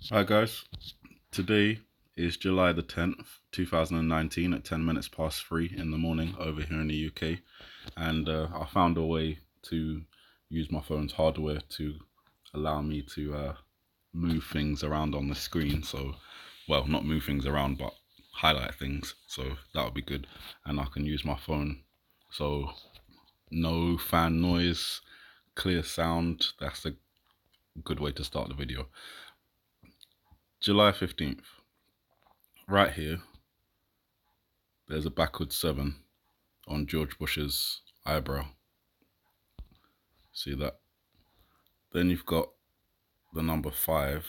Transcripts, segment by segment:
Hi guys, today is July the 10th, 2019 at 10 minutes past 3 in the morning over here in the UK, and I found a way to use my phone's hardware to allow me to move things around on the screen. So, well, not move things around, but highlight things. So that would be good, and I can use my phone. So no fan noise, clear sound. That's a good way to start the video. July 15th, right here, there's a backwards 7 on George Bush's eyebrow. See that? Then you've got the number 5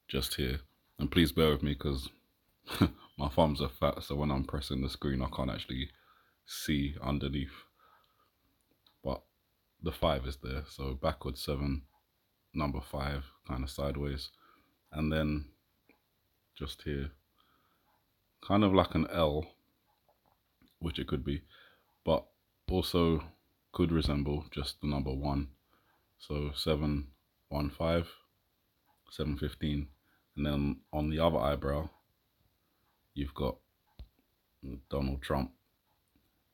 just here. And please bear with me because my thumbs are fat, so when I'm pressing the screen, I can't actually see underneath. But the 5 is there, so backwards 7, number 5, kind of sideways. And then just here, kind of like an L, which it could be, but also could resemble just the number 1. So 715, 715, and then on the other eyebrow, you've got Donald Trump.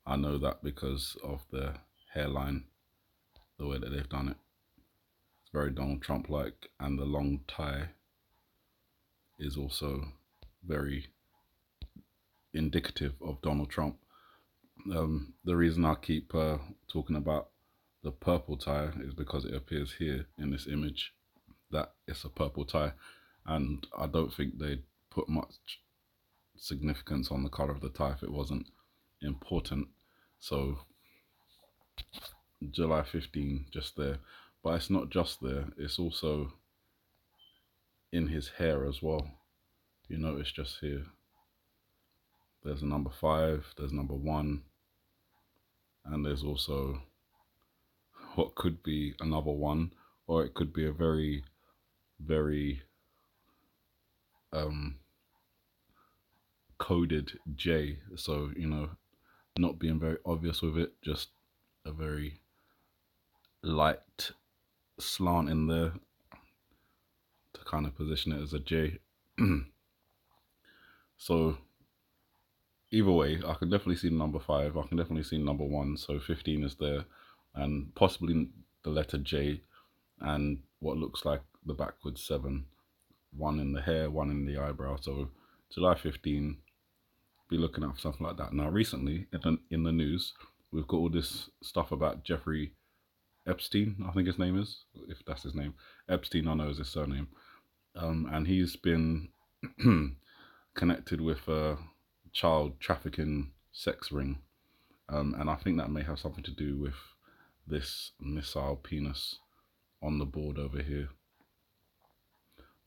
I know that because of the hairline, the way that they've done it. It's very Donald Trump-like, and the long tie is also very indicative of Donald Trump. The reason I keep talking about the purple tie is because it appears here in this image that it's a purple tie, and I don't think they'd put much significance on the color of the tie if it wasn't important. So July 15 just there, but it's not just there, it's also in his hair as well. You notice just here, there's a number 5, there's number 1, and there's also what could be another 1, or it could be a very coded J. So, not being very obvious with it, just a very light slant in there to kind of position it as a J. So either way, I can definitely see number 5, I can definitely see number 1, so 15 is there, and possibly the letter J, and what looks like the backwards 7, 1 in the hair, 1 in the eyebrow. So July 15, be looking out for something like that. Now recently in the news, we've got all this stuff about Jeffrey Epstein, I think his name is, if that's his name. Epstein, I know, is his surname. And he's been connected with a child trafficking sex ring. And I think that may have something to do with this missile penis on the board over here.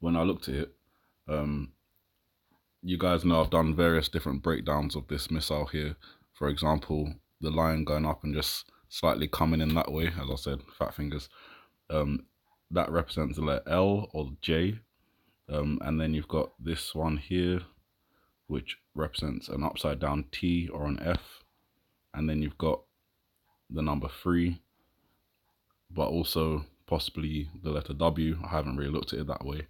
When I looked at it, you guys know I've done various different breakdowns of this missile here. For example, the line going up and just slightly coming in that way, as I said, fat fingers. That represents the letter L or J. And then you've got this one here, which represents an upside down T or an F. And then you've got the number 3, but also possibly the letter W. I haven't really looked at it that way.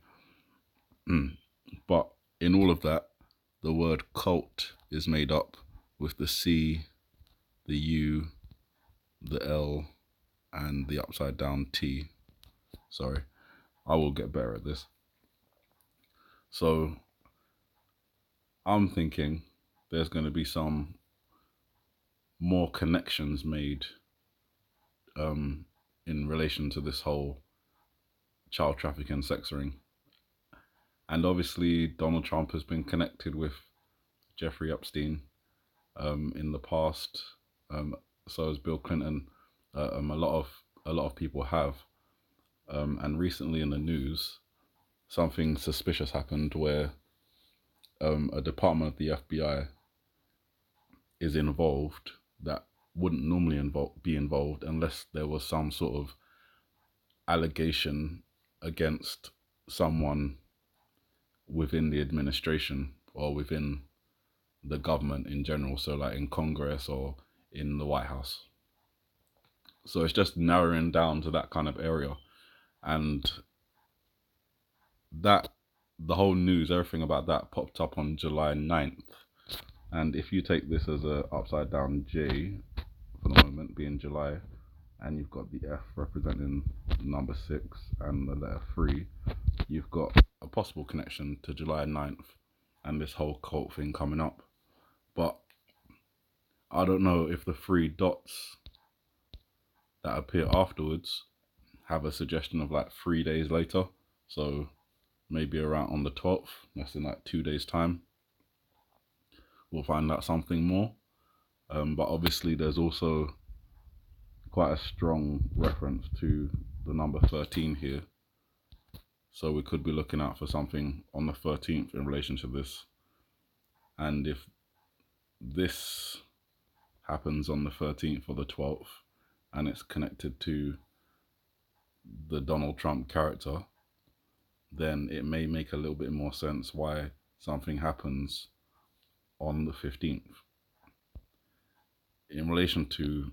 But in all of that, the word cult is made up with the C, the U, the L, and the upside down T. Sorry, I will get better at this. So I'm thinking there's going to be some more connections made in relation to this whole child trafficking sex ring. And obviously Donald Trump has been connected with Jeffrey Epstein in the past. So has Bill Clinton. A lot of people have. And recently in the news, something suspicious happened where a department of the FBI is involved that wouldn't normally be involved unless there was some sort of allegation against someone within the administration or within the government in general, so like in Congress or in the White House. So it's just narrowing down to that kind of area, and that the whole news, everything about that popped up on July 9th. And if you take this as a upside down J for the moment, being July, and you've got the F representing number 6 and the letter 3, you've got a possible connection to July 9th and this whole cult thing coming up. But I don't know if the 3 dots that appear afterwards have a suggestion of like 3 days later. So maybe around on the 12th, that's in like 2 days time, we'll find out something more. But obviously there's also quite a strong reference to the number 13 here. So we could be looking out for something on the 13th in relation to this. And if this happens on the 13th or the 12th, and it's connected to the Donald Trump character, then it may make a little bit more sense why something happens on the 15th. In relation to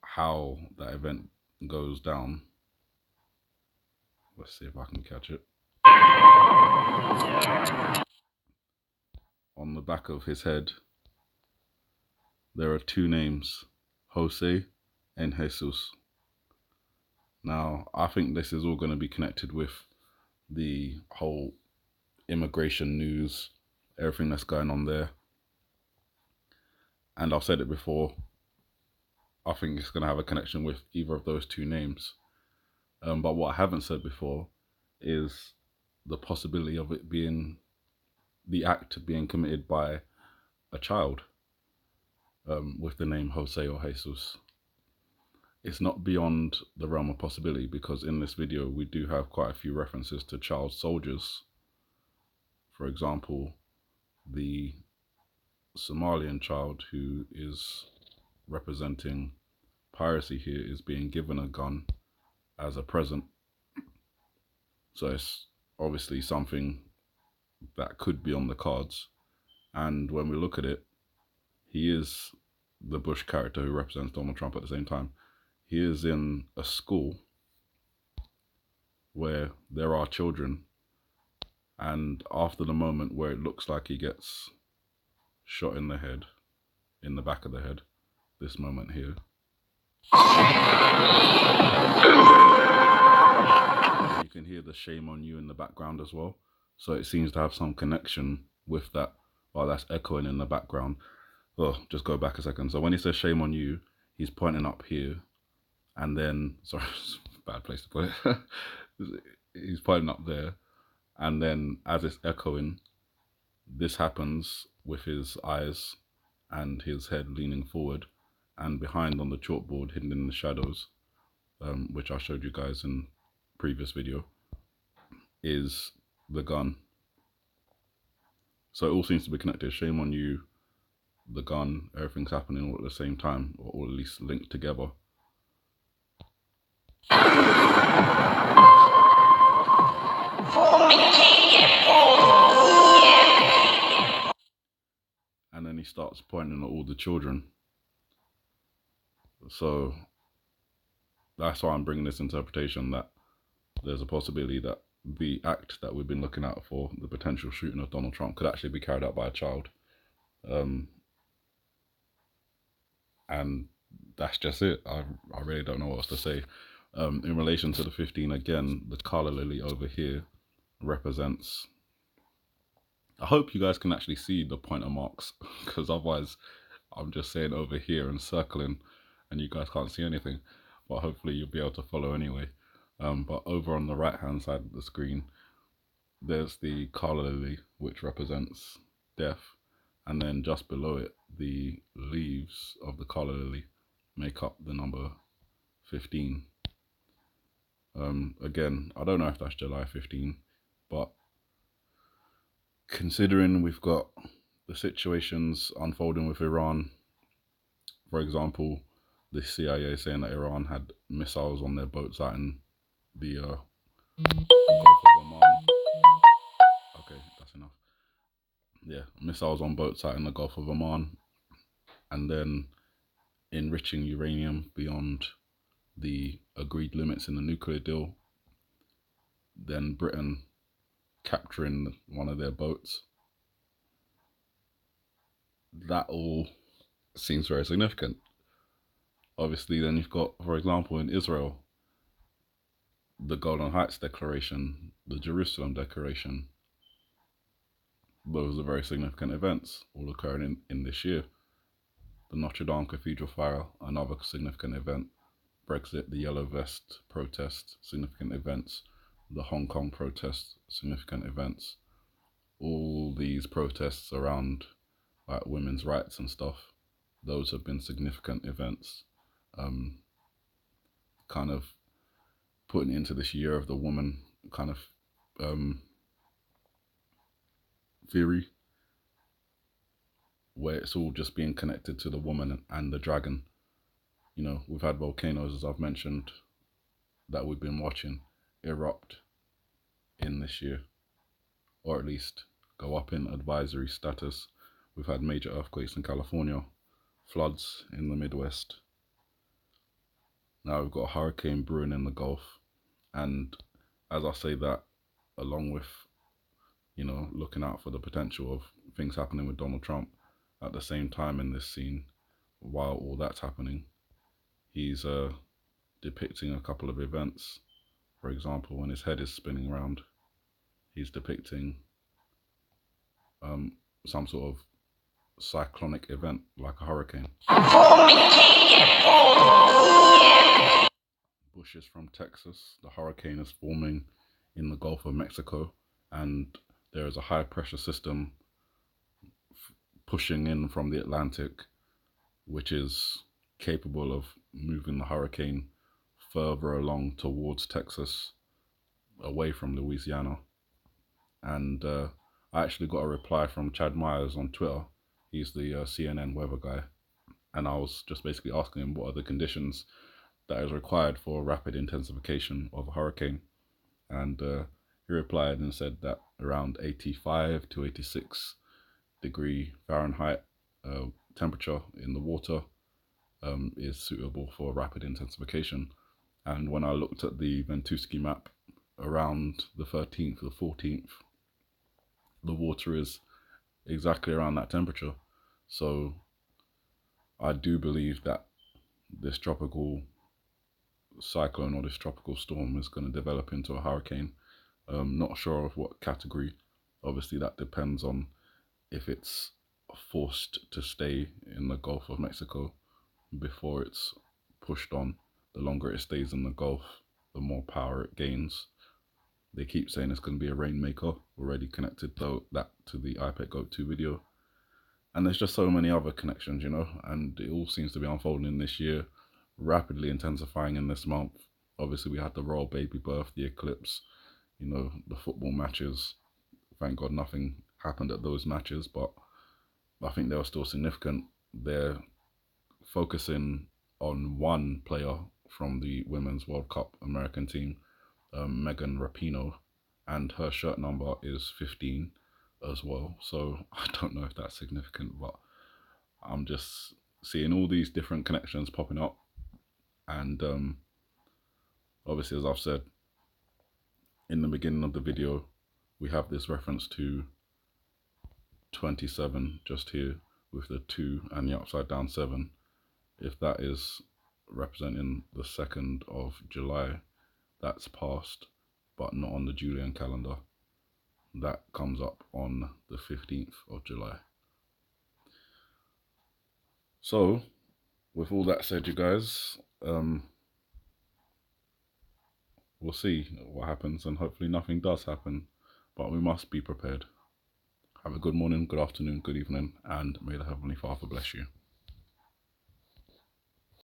how that event goes down, let's see if I can catch it. On the back of his head, there are 2 names, Jose and Jesus. Now, I think this is all going to be connected with the whole immigration news, everything that's going on there. And I've said it before, I think it's going to have a connection with either of those 2 names. But what I haven't said before is the possibility of it being, the act being committed by a child with the name Jose or Jesus. It's not beyond the realm of possibility, because in this video we do have quite a few references to child soldiers. For example, the Somalian child who is representing piracy here is being given a gun as a present. So it's obviously something that could be on the cards. And when we look at it, he is the Bush character who represents Donald Trump at the same time. He is in a school where there are children, and after the moment where it looks like he gets shot in the head, in the back of the head, this moment here, you can hear the shame on you in the background as well. So it seems to have some connection with that. While that's echoing in the background. Oh, just go back a second. So when he says shame on you, he's pointing up here, and then, sorry, bad place to put it. He's pointing up there, and then as it's echoing, this happens with his eyes and his head leaning forward, and behind on the chalkboard, hidden in the shadows, which I showed you guys in previous video, is the gun. So it all seems to be connected. Shame on you, the gun, everything's happening all at the same time, or at least linked together. And then he starts pointing at all the children. So that's why I'm bringing this interpretation, that there's a possibility that the act that we've been looking at for the potential shooting of Donald Trump could actually be carried out by a child. And that's just it. I really don't know what else to say. In relation to the 15, again, the colour lily over here represents, I hope you guys can actually see the pointer marks, because otherwise I'm just saying over here and circling and you guys can't see anything, but hopefully you'll be able to follow anyway. But over on the right hand side of the screen, there's the colour lily, which represents death, and then just below it, the leaves of the colour lily make up the number 15. Again, I don't know if that's July 15, but considering we've got the situations unfolding with Iran, for example, the CIA saying that Iran had missiles on their boats out in the Gulf of Oman. Okay, that's enough. Yeah, missiles on boats out in the Gulf of Oman, and then enriching uranium beyond the agreed limits in the nuclear deal. Then Britain capturing one of their boats. That all seems very significant. Obviously, then you've got, for example, in Israel, the Golden Heights Declaration, the Jerusalem Declaration. Those are very significant events, all occurring in this year. The Notre Dame Cathedral fire, another significant event. Brexit, the Yellow Vest protest, significant events. The Hong Kong protest, significant events. All these protests around like women's rights and stuff, those have been significant events. Kind of putting into this year of the woman kind of theory, where it's all just being connected to the woman and the dragon. You know, we've had volcanoes, as I've mentioned, that we've been watching erupt in this year, or at least go up in advisory status. We've had major earthquakes in California, floods in the Midwest. Now we've got a hurricane brewing in the Gulf. And as I say that, along with, you know, looking out for the potential of things happening with Donald Trump, at the same time in this scene, while all that's happening, he's depicting a couple of events. For example, when his head is spinning around, he's depicting some sort of cyclonic event like a hurricane. Bushes from Texas, the hurricane is forming in the Gulf of Mexico, and there is a high pressure system pushing in from the Atlantic, which is capable of moving the hurricane further along towards Texas, away from Louisiana. And I actually got a reply from Chad Myers on Twitter. He's the CNN weather guy. And I was just basically asking him what are the conditions that is required for rapid intensification of a hurricane. And he replied and said that around 85 to 86 degree Fahrenheit temperature in the water is suitable for rapid intensification. And when I looked at the Ventusky map around the 13th or 14th, the water is exactly around that temperature. So I do believe that this tropical cyclone or this tropical storm is going to develop into a hurricane. Not sure of what category. Obviously that depends on if it's forced to stay in the Gulf of Mexico before it's pushed on. The longer it stays in the Gulf, the more power it gains. They keep saying it's going to be a rainmaker, already connected that to the iPad Goat 2 video. And there's just so many other connections, you know, and it all seems to be unfolding this year, rapidly intensifying in this month. Obviously we had the royal baby birth, the eclipse, you know, the football matches. Thank God nothing happened at those matches, but I think they were still significant. They're focusing on one player from the Women's World Cup American team, Megan Rapinoe, and her shirt number is 15 as well. So I don't know if that's significant, but I'm just seeing all these different connections popping up. And obviously, as I've said in the beginning of the video, we have this reference to 27 just here with the 2 and the upside down 7. If that is representing the 2nd of July, that's past, but not on the Julian calendar. That comes up on the 15th of July. So, with all that said, you guys, we'll see what happens, and hopefully nothing does happen, but we must be prepared. Have a good morning, good afternoon, good evening, and may the Heavenly Father bless you.